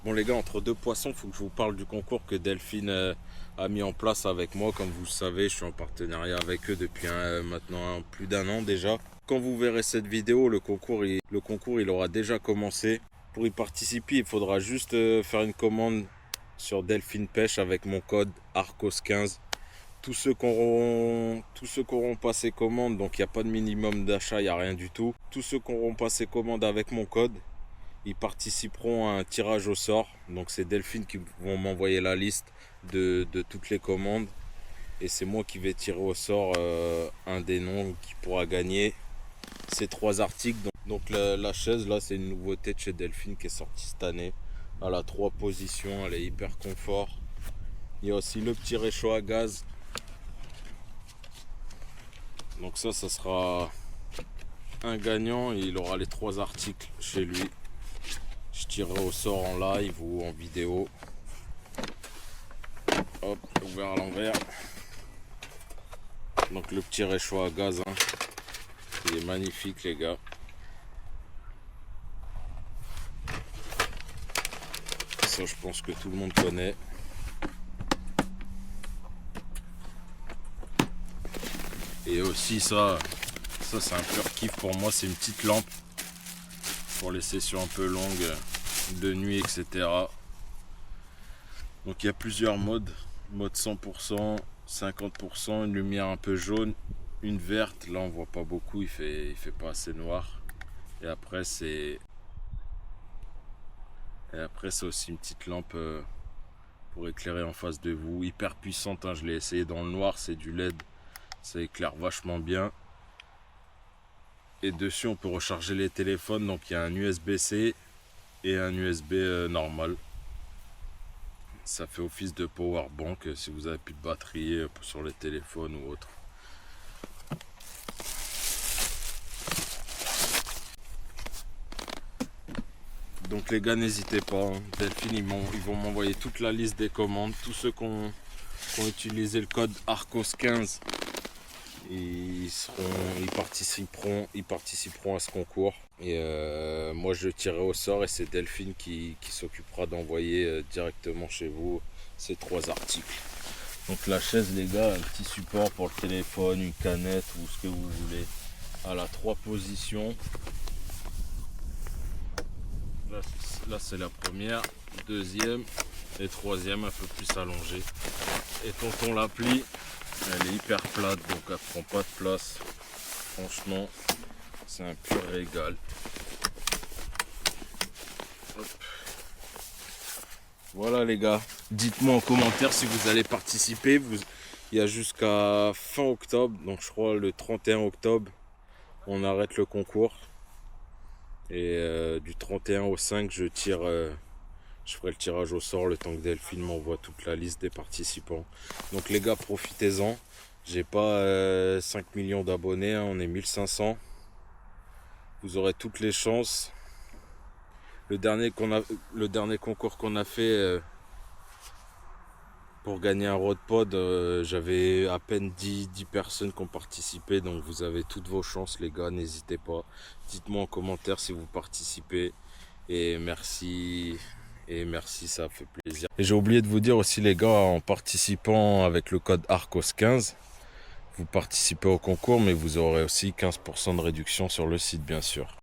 Bon les gars, entre deux poissons, il faut que je vous parle du concours que Delphine a mis en place avec moi. Comme vous le savez, je suis en partenariat avec eux depuis maintenant plus d'un an déjà. Quand vous verrez cette vidéo, le concours il aura déjà commencé. Pour y participer, il faudra juste faire une commande sur Delphine Pêche avec mon code ARCOS15. Tous ceux qui auront passé commande, donc il n'y a pas de minimum d'achat, il n'y a rien du tout. Tous ceux qui auront passé commande avec mon code, ils participeront à un tirage au sort. Donc c'est Delphine qui vont m'envoyer la liste de toutes les commandes. Et c'est moi qui vais tirer au sort un des noms qui pourra gagner ces trois articles. Donc la chaise là, c'est une nouveauté de chez Delphine qui est sortie cette année. Elle a 3 positions, elle est hyper confort. Il y a aussi le petit réchaud à gaz. Donc ça sera un gagnant et il aura les 3 articles chez lui. Je tirerai au sort en live ou en vidéo. Hop, ouvert à l'envers. Donc le petit réchaud à gaz, hein. Il est magnifique les gars. Ça je pense que tout le monde connaît. Et aussi ça c'est un pur kiff pour moi, c'est une petite lampe pour les sessions un peu longues de nuit, etc. Donc il y a plusieurs modes. Mode 100%, 50%, une lumière un peu jaune, une verte. Là on voit pas beaucoup, il fait pas assez noir. Et après c'est aussi une petite lampe pour éclairer en face de vous. Hyper puissante, hein. Je l'ai essayé dans le noir, c'est du LED. Ça éclaire vachement bien. Et dessus on peut recharger les téléphones. Donc il y a un USB-C et un USB normal. Ça fait office de power bank si vous avez plus de batterie sur les téléphones ou autre. Donc les gars, n'hésitez pas, hein. Delphine, ils vont m'envoyer toute la liste des commandes. Tous ceux qui ont utilisé le code ARCOS15, ils participeront à ce concours. Et moi je tirerai au sort et c'est Delphine qui s'occupera d'envoyer directement chez vous ces 3 articles. Donc la chaise les gars, un petit support pour le téléphone, une canette ou ce que vous voulez. Elle a 3 positions. Là c'est la première, deuxième et troisième un peu plus allongée. Et quand on la plie, elle est hyper plate, donc elle prend pas de place. Franchement, c'est un pur régal. Hop. Voilà les gars, dites-moi en commentaire si vous allez participer. Il y a jusqu'à fin octobre, donc je crois le 31 octobre, on arrête le concours. Et du 31 au 5, je ferai le tirage au sort le temps que Delphine m'envoie toute la liste des participants. Donc les gars, profitez-en. J'ai pas 5 millions d'abonnés, hein, on est 1500. Vous aurez toutes les chances. Le dernier concours qu'on a fait pour gagner un Rodpod, j'avais à peine 10 personnes qui ont participé. Donc vous avez toutes vos chances les gars, n'hésitez pas. Dites-moi en commentaire si vous participez. Et merci, ça fait plaisir. Et j'ai oublié de vous dire aussi les gars, en participant avec le code ARCOS15, vous participez au concours, mais vous aurez aussi 15% de réduction sur le site bien sûr.